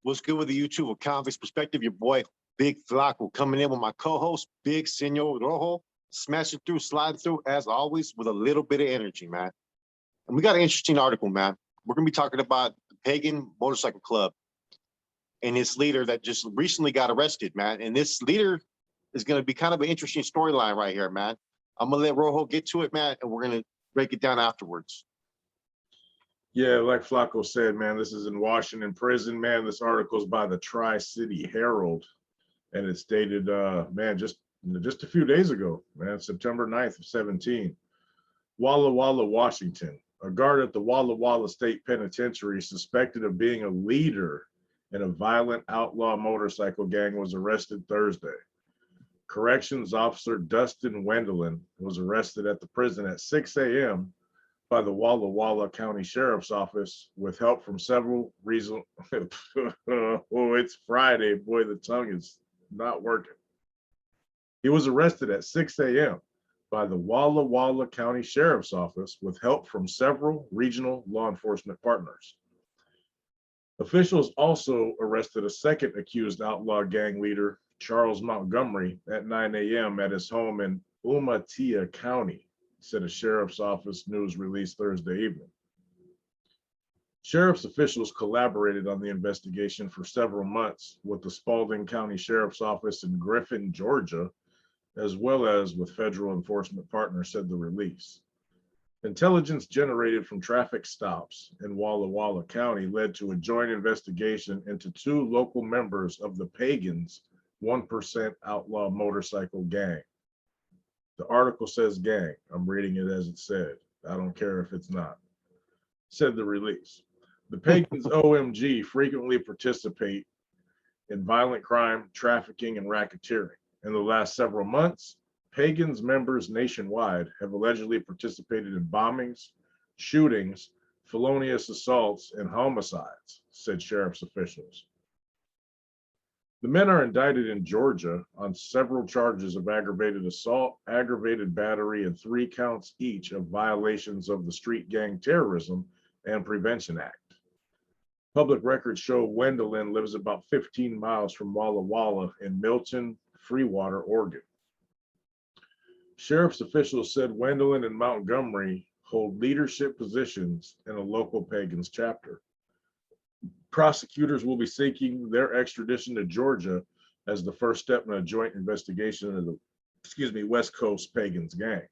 What's good with the YouTube of Convicts Perspective? Your boy, Big Flaco, coming in with my co-host, Big Senor Rojo, smashing through, sliding through, as always, with a little bit of energy, man. And we got an interesting article, man. We're going to be talking about the Pagan Motorcycle Club and his leader that just recently got arrested, man. And this leader is going to be kind of an interesting storyline right here, man. I'm going to let Rojo get to it, man, and we're going to break it down afterwards. Yeah, like Flacco said, man, this is in Washington prison, man. This article is by the Tri-City Herald, and it's dated, man, just a few days ago, man, September 9th of 17. Walla Walla, Washington. A guard at the Walla Walla State Penitentiary suspected of being a leader in a violent outlaw motorcycle gang was arrested Thursday. Corrections Officer Dustin Wendelin was arrested at the prison at 6 a.m. by the Walla Walla County Sheriff's Office with help from several regional. Oh, it's Friday. Boy, the tongue is not working. He was arrested at 6 a.m. by the Walla Walla County Sheriff's Office with help from several regional law enforcement partners. Officials also arrested a second accused outlaw gang leader, Charles Montgomery, at 9 a.m. at his home in Umatilla County, said a sheriff's office news release Thursday evening. Sheriff's officials collaborated on the investigation for several months with the Spalding County Sheriff's Office in Griffin, Georgia, as well as with federal enforcement partners, said the release. Intelligence generated from traffic stops in Walla Walla County led to a joint investigation into two local members of the Pagans 1% outlaw motorcycle gang. The article says gang. I'm reading it as it said. I don't care if it's not. Said the release. The Pagans OMG frequently participate in violent crime, trafficking, and racketeering. In the last several months, Pagans members nationwide have allegedly participated in bombings, shootings, felonious assaults, and homicides, said sheriff's officials. The men are indicted in Georgia on several charges of aggravated assault, aggravated battery, and 3 counts each of violations of the Street Gang Terrorism and Prevention Act. Public records show Wendelin lives about 15 miles from Walla Walla in Milton, Freewater, Oregon. Sheriff's officials said Wendelin and Montgomery hold leadership positions in a local Pagans chapter. Prosecutors will be seeking their extradition to Georgia as the first step in a joint investigation of the West Coast Pagans gang.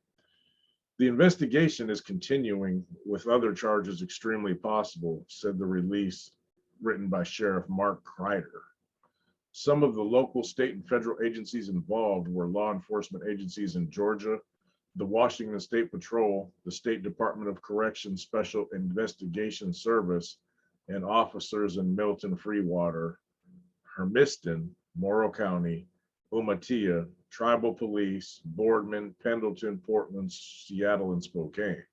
The investigation is continuing with other charges extremely possible, said the release written by Sheriff Mark Kreider. Some of the local, state, and federal agencies involved were law enforcement agencies in Georgia, the Washington State Patrol, the State Department of Corrections Special Investigation Service, and officers in Milton, Freewater, Hermiston, Morrow County, Umatilla, Tribal Police, Boardman, Pendleton, Portland, Seattle, and Spokane.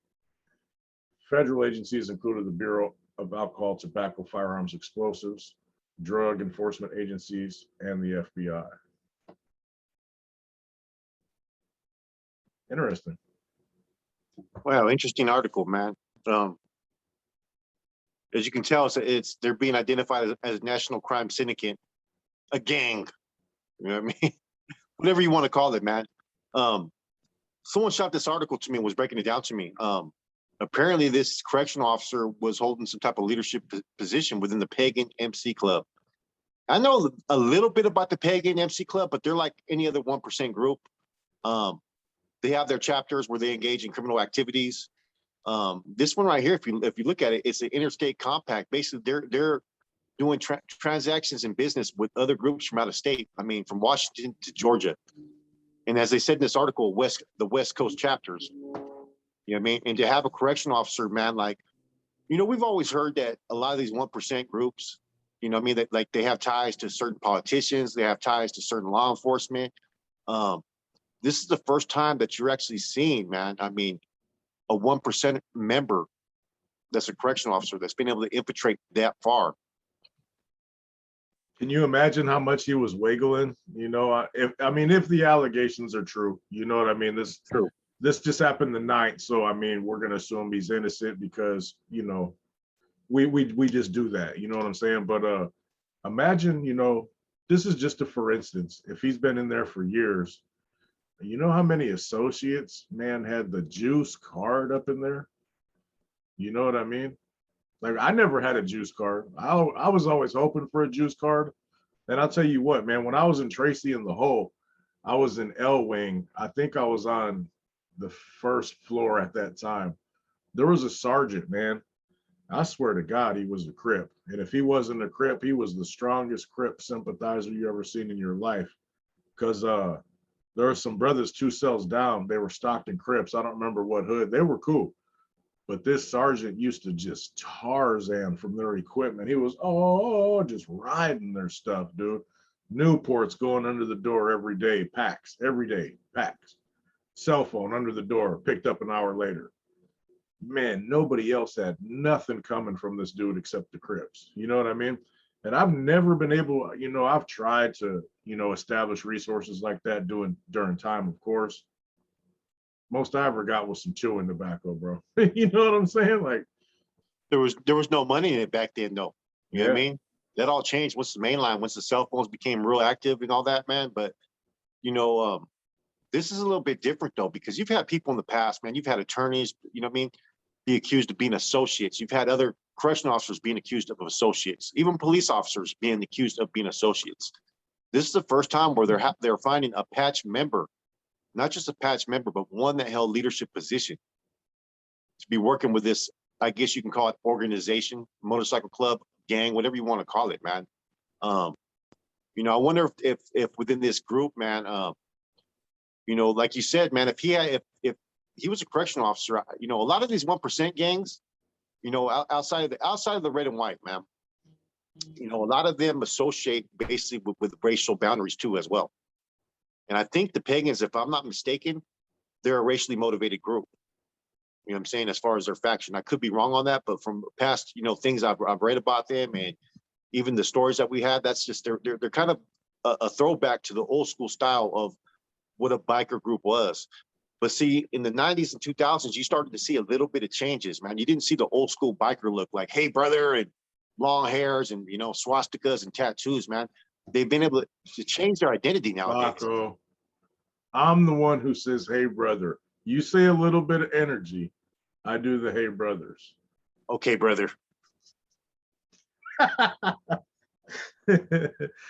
Federal agencies included the Bureau of Alcohol, Tobacco, Firearms, Explosives, drug enforcement agencies, and the FBI. Interesting. Wow, interesting article, man. As you can tell, they're being identified as a national crime syndicate, a gang. You know what I mean? Whatever you want to call it, man. Someone shot this article to me and was breaking it down to me. Apparently, this correctional officer was holding some type of leadership position within the Pagan MC Club. I know a little bit about the Pagan MC Club, but they're like any other 1% group. They have their chapters where they engage in criminal activities. This one right here, if you look at it, it's an interstate compact. Basically, they're doing transactions in business with other groups from out of state. I mean, from Washington to Georgia. And as they said in this article, the West Coast chapters. You know what I mean? And to have a correctional officer, man, like, we've always heard that a lot of these 1% groups, you know what I mean, that like they have ties to certain politicians, they have ties to certain law enforcement. This is the first time that you're actually seeing, man, I mean, a 1% member that's a correctional officer that's been able to infiltrate that far. Can you imagine how much he was wiggling? If the allegations are true, you know what I mean? This just happened the night, so I mean, we're gonna assume he's innocent because we just do that, you know what I'm saying? But Imagine, this is just a for instance, if he's been in there for years, you know how many associates, man, had the juice card up in there? You know what I mean? Like, I never had a juice card. I was always hoping for a juice card. And I'll tell you what, man, when I was in Tracy in the Hole, I was in L Wing. I think I was on the first floor at that time. There was a sergeant, man. I swear to God, he was a Crip. And if he wasn't a Crip, he was the strongest Crip sympathizer you ever seen in your life. Because there were some brothers 2 cells down. They were Stockton Crips. I don't remember what hood. They were cool. But this sergeant used to just Tarzan from their equipment. He was, just riding their stuff, dude. Newports going under the door every day, packs, every day, packs. Cell phone under the door, picked up an hour later. Man, nobody else had nothing coming from this dude except the Crips. You know what I mean? And I've never been able, I've tried to, establish resources like that during time, of course. Most I ever got was some chewing tobacco, bro. You know what I'm saying? Like, There was no money in it back then, though. You know what I yeah, mean? That all changed once the mainline, once the cell phones became real active and all that, man. But you know, this is a little bit different though, because you've had people in the past, man. You've had attorneys, you know what I mean, be accused of being associates. You've had other correctional officers being accused of associates, even police officers being accused of being associates. This is the first time where they're finding a patch member, not just a patch member, but one that held leadership position to be working with this. I guess you can call it organization, motorcycle club, gang, whatever you want to call it, man. Um, I wonder if within this group, man, like you said, man, if he was a correctional officer, a lot of these 1% gangs, outside of the red and white, man, a lot of them associate basically with racial boundaries too as well. And I think the Pagans, if I'm not mistaken, they're a racially motivated group. You know what I'm saying? As far as their faction, I could be wrong on that, but from past, things I've read about them and even the stories that we had, that's just they're kind of a throwback to the old school style of what a biker group was. But see, in the 90s and 2000s, you started to see a little bit of changes, man. You didn't see the old school biker look like, hey, brother, and long hairs and, swastikas and tattoos, man. They've been able to change their identity nowadays. Paco, I'm the one who says, hey, brother. You say a little bit of energy. I do the hey, brothers. Okay, brother.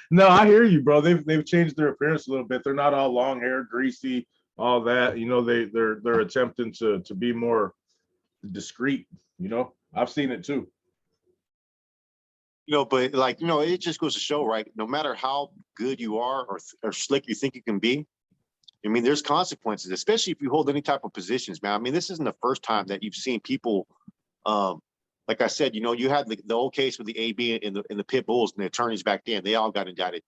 No, I hear you, bro. They've changed their appearance a little bit. They're not all long hair, greasy, all that. They're attempting to be more discreet. I've seen it too. But like, it just goes to show, right? No matter how good you are or slick you think you can be, I mean, there's consequences, especially if you hold any type of positions, man. I mean, this isn't the first time that you've seen people, like I said, you had the old case with the AB and the pit bulls and the attorneys back then. They all got indicted.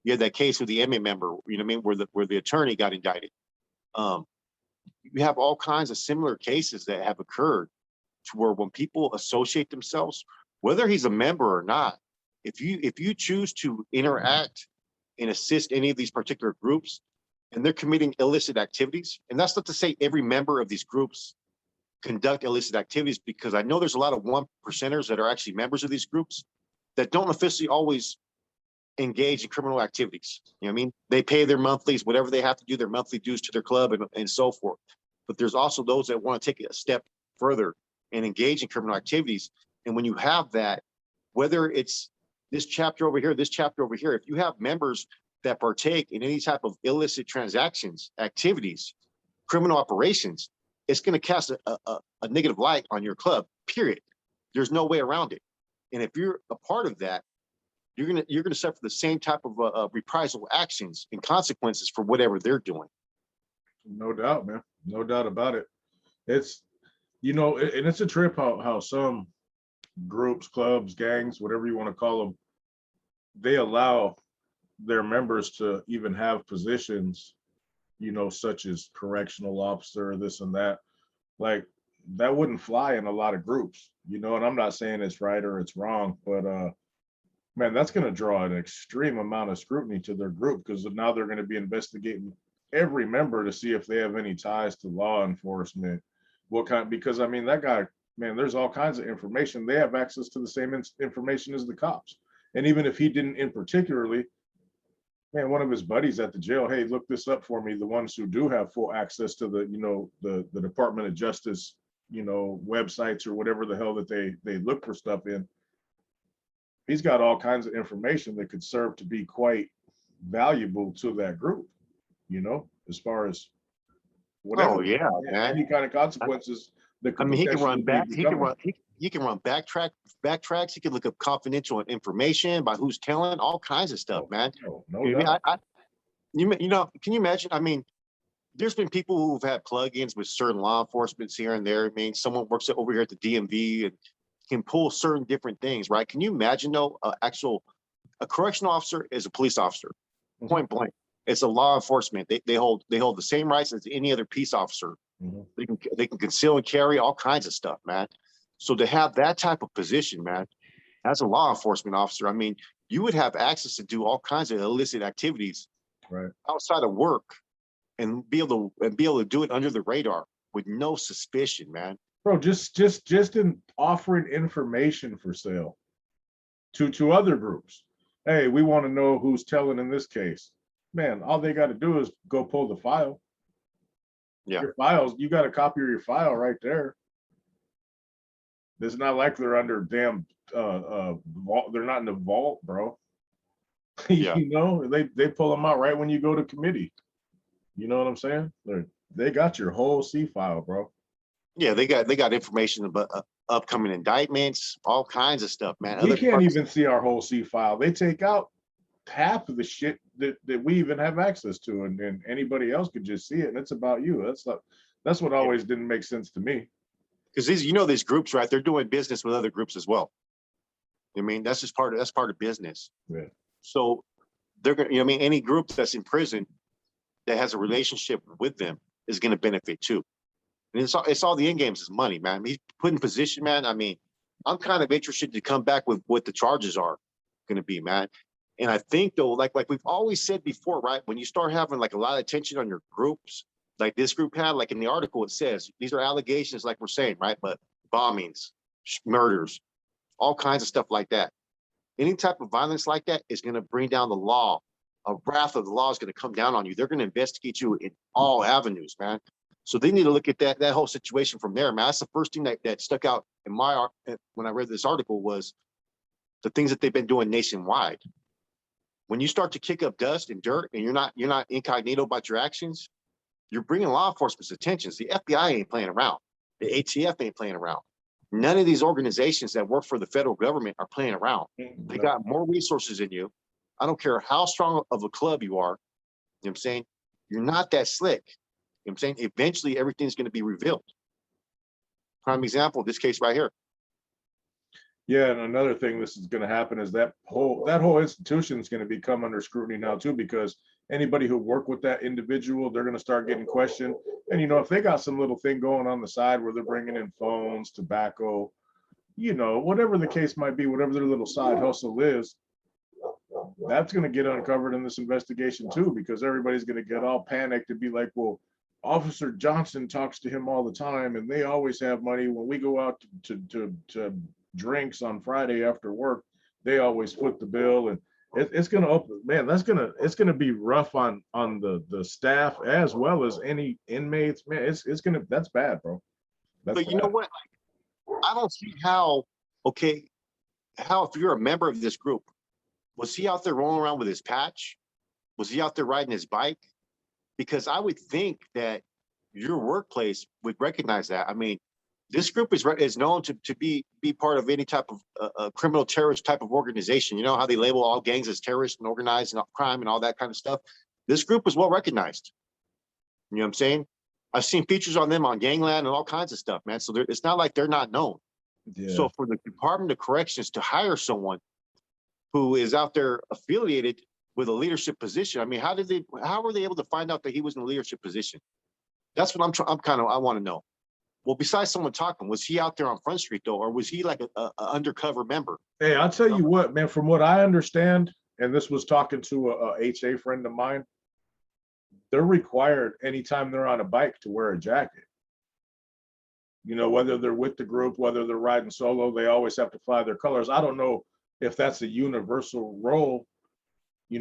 You had that case with the MA member, you know what I mean, where the attorney got indicted. You have all kinds of similar cases that have occurred to where when people associate themselves, whether he's a member or not, if you choose to interact and assist any of these particular groups, and they're committing illicit activities, and that's not to say every member of these groups conduct illicit activities, because I know there's a lot of 1%ers that are actually members of these groups that don't officially always engage in criminal activities. You know what I mean? They pay their monthlies, whatever they have to do, their monthly dues to their club and so forth. But there's also those that want to take it a step further and engage in criminal activities. And when you have that, whether it's this chapter over here, this chapter over here, if you have members that partake in any type of illicit transactions, activities, criminal operations, it's going to cast a negative light on your club, period. There's no way around it. And if you're a part of that, you're gonna suffer the same type of reprisal actions and consequences for whatever they're doing. No doubt, man. No doubt about it. It's, and it's a trip how some groups, clubs, gangs, whatever you want to call them, they allow their members to even have positions, such as correctional officer, this and that. Like, that wouldn't fly in a lot of groups, and I'm not saying it's right or it's wrong, but man, that's going to draw an extreme amount of scrutiny to their group, because now they're going to be investigating every member to see if they have any ties to law enforcement. Because I mean, that guy, man, there's all kinds of information. They have access to the same information as the cops. And even if he didn't in particularly, man, one of his buddies at the jail, hey, look this up for me. The ones who do have full access to the, the Department of Justice, websites or whatever the hell that they look for stuff in. He's got all kinds of information that could serve to be quite valuable to that group, as far as whatever. Oh yeah, man. Any kind of consequences that I could mean, he can run potentially back. be He can coming. run. He can run backtracks. He can look up confidential information by who's telling all kinds of stuff, man. No You know what I doubt. mean? Can you imagine? I mean, there's been people who've had plug-ins with certain law enforcements here and there. I mean, someone works over here at the DMV and can pull certain different things, right? Can you imagine though, a correctional officer is a police officer, point blank. It's a law enforcement. They hold the same rights as any other peace officer. They can conceal and carry all kinds of stuff, man. So to have that type of position, man, as a law enforcement officer, I mean, you would have access to do all kinds of illicit activities Right. outside of work and be able to do it under the radar with no suspicion, man. Bro, just in offering information for sale to other groups. Hey, we want to know who's telling in this case. Man, all they got to do is go pull the file. Yeah. Your files, you got a copy of your file right there. It's not like they're under damn vault. They're not in the vault, bro. Yeah. They pull them out right when you go to committee. You know what I'm saying? They got your whole C file, bro. Yeah, they got information about upcoming indictments, all kinds of stuff, man. We can't even see our whole C file. They take out half of the shit that we even have access to, and anybody else could just see it, and it's about you. That's what always didn't make sense to me. Because these groups, right? They're doing business with other groups as well. I mean, that's just part of business. Yeah. So they're gonna, any group that's in prison that has a relationship with them is going to benefit too. And it's all the end games is money, man. He's put in position, man. I mean, I'm kind of interested to come back with what the charges are going to be, man. And I think though, like we've always said before, right? When you start having like a lot of attention on your groups, like this group had, like in the article, it says these are allegations, like we're saying, right? But bombings, murders, all kinds of stuff like that. Any type of violence like that is going to bring down the law. A wrath of the law is going to come down on you. They're going to investigate you in all avenues, man. So they need to look at that whole situation from there, man. That's the first thing that stuck out in when I read this article was the things that they've been doing nationwide. When you start to kick up dust and dirt and you're not incognito about your actions, you're bringing law enforcement's attention. The FBI ain't playing around. The ATF ain't playing around. None of these organizations that work for the federal government are playing around. They got more resources than you. I don't care how strong of a club you are. You know what I'm saying? You're not that slick. You know what I'm saying? Eventually, everything's going to be revealed. Prime example, this case right here. Yeah, and another thing this is going to happen is that whole institution is going to become under scrutiny now too, because anybody who worked with that individual, they're going to start getting questioned. And if they got some little thing going on the side where they're bringing in phones, tobacco, whatever the case might be, whatever their little side hustle is, that's going to get uncovered in this investigation too, because everybody's going to get all panicked and be like, well, Officer Johnson talks to him all the time and they always have money. When we go out to drinks on Friday after work, they always foot the bill. And it's going to open, man, it's going to be rough on the staff as well as any inmates, man. That's bad, bro. But you know what? I don't see how if you're a member of this group, was he out there rolling around with his patch? Was he out there riding his bike? Because I would think that your workplace would recognize that. I mean, this group is known to be part of any type of criminal terrorist type of organization. You know how they label all gangs as terrorists and organized crime and all that kind of stuff. This group is well recognized. You know what I'm saying? I've seen features on them on Gangland and all kinds of stuff, man. So it's not like they're not known. Yeah. So for the Department of Corrections to hire someone who is out there affiliated with a leadership position, I mean, how were they able to find out that he was in a leadership position? That's what I want to know. Well, besides someone talking, was he out there on Front Street though, or was he like a undercover member? Hey, I'll tell you what, man, from what I understand, and this was talking to a HA friend of mine, they're required anytime they're on a bike to wear a jacket. Whether they're with the group, whether they're riding solo, they always have to fly their colors. I don't know if that's a universal role,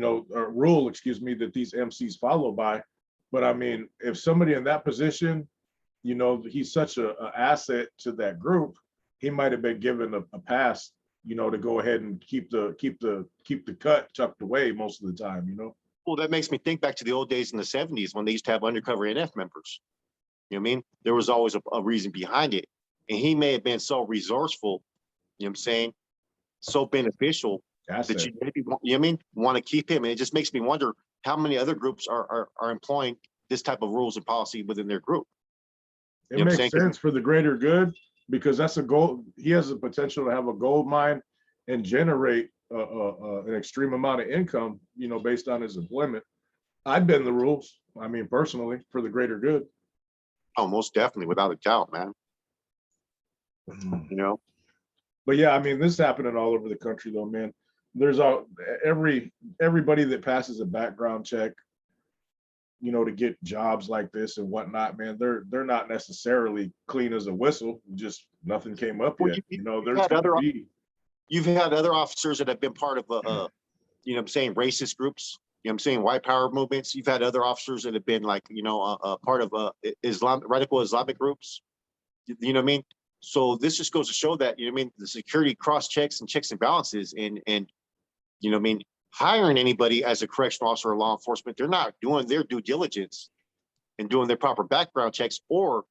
or rule, excuse me, that these MCs follow by. But I mean, if somebody in that position, he's such a asset to that group, he might have been given a pass, to go ahead and keep the cut tucked away most of the time. Well, that makes me think back to the old days in the 70s when they used to have undercover NF members. You know what I mean? There was always a reason behind it. And he may have been so resourceful, you know what I'm saying, so beneficial that Asset. you maybe want to keep him. And it just makes me wonder how many other groups are employing this type of rules and policy within their group. It You know what I'm makes saying? sense for the greater good, because that's a goal. He has the potential to have a gold mine and generate an extreme amount of income, based on his employment. I'd bend the rules. I mean, personally, for the greater good. Oh, most definitely, without a doubt, man. You know, But yeah, I mean, this is happening all over the country, though, man. There's everybody that passes a background check, to get jobs like this and whatnot, man. They're not necessarily clean as a whistle. Just nothing came up well, yet. you've There's had going to be. you've had other officers that have been part of you know what I'm saying, racist groups. You know what I'm saying, white power movements. You've had other officers that have been like, part of radical Islamic groups. You know what I mean? So this just goes to show that, you know what I mean, the security cross checks and checks and balances, and you know what I mean, hiring anybody as a correctional officer or law enforcement, they're not doing their due diligence and doing their proper background checks, or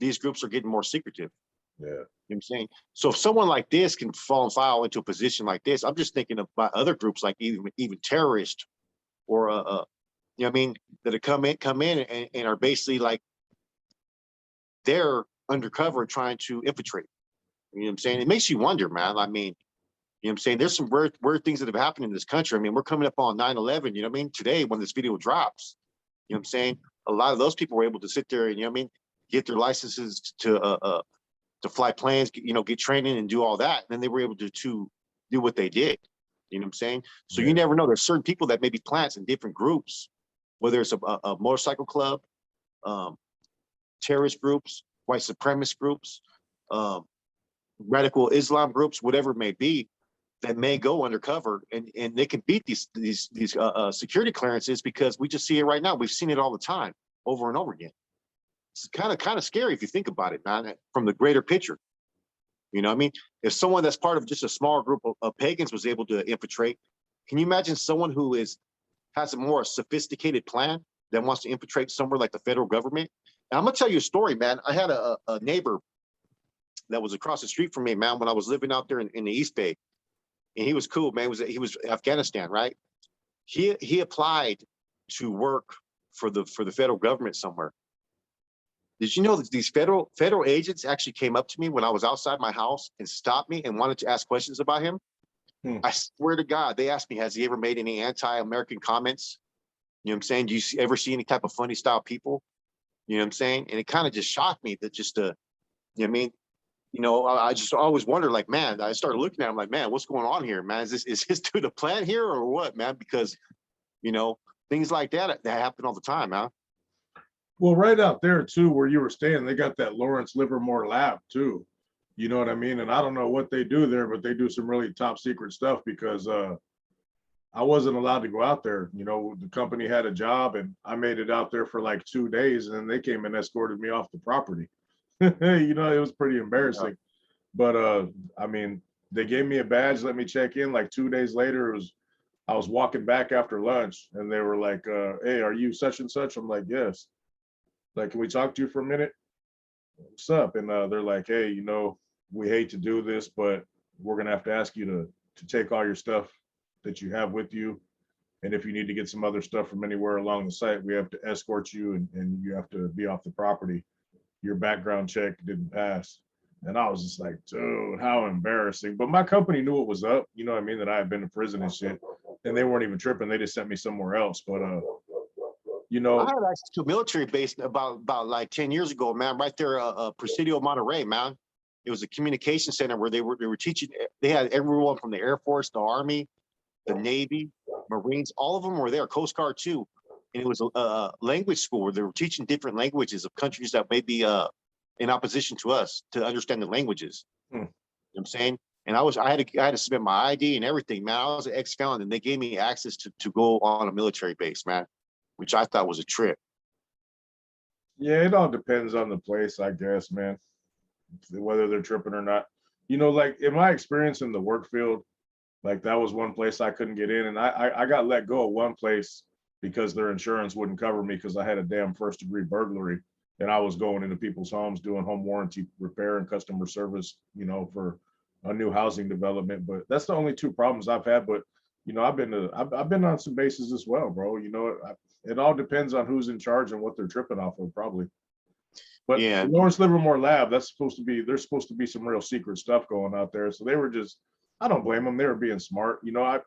these groups are getting more secretive. Yeah. You know what I'm saying? So if someone like this can fall and file into a position like this, I'm just thinking about other groups like even terrorists or you know what I mean, that have come in and are basically like they're undercover trying to infiltrate. You know what I'm saying? It makes you wonder, man. I mean, you know what I'm saying? There's some weird things that have happened in this country. I mean, we're coming up on 9/11, you know what I mean? Today, when this video drops, you know what I'm saying? A lot of those people were able to sit there and, you know what I mean, get their licenses to fly planes, get training and do all that. And then they were able to do what they did. You know what I'm saying? So you Yeah. never know. There's certain people that may be plants in different groups, whether it's a motorcycle club, um, terrorist groups, white supremacist groups, um, radical Islam groups, whatever it may be, that may go undercover and they can beat these security clearances, because we just see it right now. We've seen it all the time, over and over again. It's kind of scary if you think about it, man, from the greater picture. You know what I mean? If someone that's part of just a small group of pagans was able to infiltrate, can you imagine someone who has a more sophisticated plan that wants to infiltrate somewhere like the federal government? And I'm gonna tell you a story, man. I had a neighbor that was across the street from me, man, when I was living out there in the East Bay. And he was cool, man. He was Afghanistan, right? He applied to work for the federal government somewhere. Did you know that these federal agents actually came up to me when I was outside my house and stopped me and wanted to ask questions about him? I swear to God, they asked me, has he ever made any anti-American comments? You know what I'm saying? Do you ever see any type of funny style people? You know what I'm saying? And it kind of just shocked me that you know what I mean? I just always wonder, like, man, I started looking at him like, man, what's going on here, man? Is this dude a plan here or what, man? Because, things like that happen all the time, man. Well, right out there too, where you were staying, they got that Lawrence Livermore lab too. You know what I mean? And I don't know what they do there, but they do some really top secret stuff, because I wasn't allowed to go out there. The company had a job and I made it out there for like 2 days, and then they came and escorted me off the property. It was pretty embarrassing. But I mean, they gave me a badge, let me check in. Like 2 days later, I was walking back after lunch and they were like, hey, are you such and such? I'm like, yes. Like, can we talk to you for a minute? What's up? And they're like, hey, we hate to do this, but we're gonna have to ask you to take all your stuff that you have with you. And if you need to get some other stuff from anywhere along the site, we have to escort you, and you have to be off the property. Your background check didn't pass. And I was just like, dude, how embarrassing. But my company knew what was up, you know what I mean, that I had been to prison and shit. And they weren't even tripping. They just sent me somewhere else. But I had access to a military base about like 10 years ago, man, right there, Presidio, Monterey, man. It was a communication center where they were teaching. They had everyone from the Air Force, the Army, the Navy, Marines, all of them were there, Coast Guard too. And it was a language school where they were teaching different languages of countries that may be in opposition to us, to understand the languages. You know what I'm saying? And I had to submit my ID and everything, man. I was an ex-felon, and they gave me access to go on a military base, man, which I thought was a trip. Yeah, it all depends on the place, I guess, man, whether they're tripping or not. You know, like in my experience in the work field, like that was one place I couldn't get in, and I got let go at one place because their insurance wouldn't cover me because I had a damn first degree burglary, and I was going into people's homes doing home warranty repair and customer service, you know, for a new housing development. But that's the only two problems I've had. But you know, I've been on some bases as well, bro. You know, it all depends on who's in charge and what they're tripping off of, probably. But Yeah, Lawrence Livermore Lab, that's supposed to be, there's supposed to be some real secret stuff going out there. So they were just, I don't blame them. They were being smart. You know,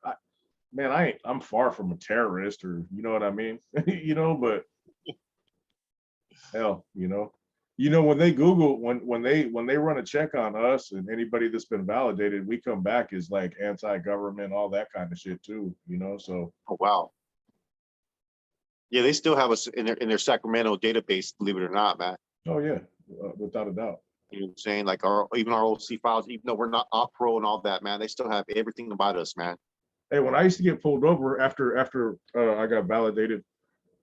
man, I'm far from a terrorist, or you know what I mean? You know, but hell, you know, when they Google, when they run a check on us and anybody that's been validated, we come back as like anti-government, all that kind of shit too, you know. So oh wow. Yeah, they still have us in their Sacramento database, believe it or not, man. oh yeah, without a doubt. You know what I'm saying? Like even our OC files, even though we're not op pro and all that, man, they still have everything about us, man. Hey, when I used to get pulled over after I got validated,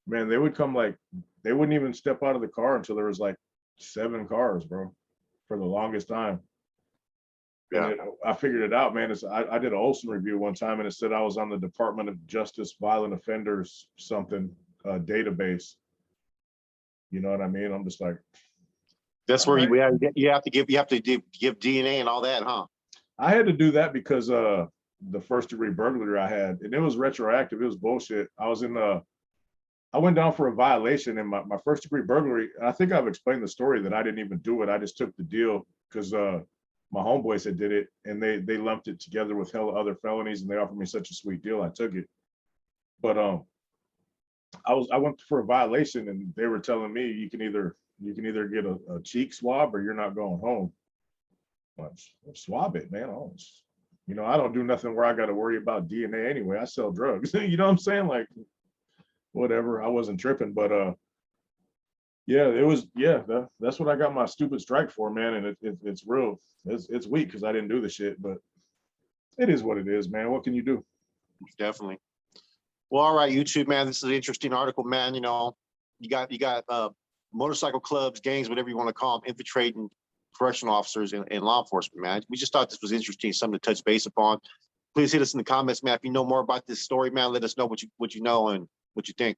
man, they would come like they wouldn't even step out of the car until there was like 7 cars, bro, for the longest time. Yeah. And I figured it out, man. I did an Olson review one time, and it said I was on the Department of Justice Violent Offenders something database. You know what I mean? I'm just like, That's all where right. you have to give DNA and all that, huh? I had to do that because the first degree burglary I had, and it was retroactive. It was bullshit. I went down for a violation in my first degree burglary. And I think I've explained the story that I didn't even do it. I just took the deal because my homeboys had did it, and they lumped it together with hella other felonies, and they offered me such a sweet deal. I took it. But I went for a violation, and they were telling me you can either get a cheek swab or you're not going home. Well, swab it, man. You know, I don't do nothing where I got to worry about DNA anyway. I sell drugs. You know what I'm saying? Like, whatever. I wasn't tripping, but yeah, it was, yeah, that's what I got my stupid strike for, man. And it's real. It's weak because I didn't do the shit, but it is what it is, man. What can you do? Definitely. Well, all right, YouTube, man. This is an interesting article, man. You know, you got motorcycle clubs, gangs, whatever you want to call them, infiltrating correctional officers and law enforcement, man. We just thought this was interesting, something to touch base upon. Please hit us in the comments, man. If you know more about this story, man, let us know what you know and what you think.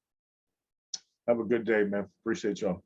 Have a good day, man. Appreciate y'all.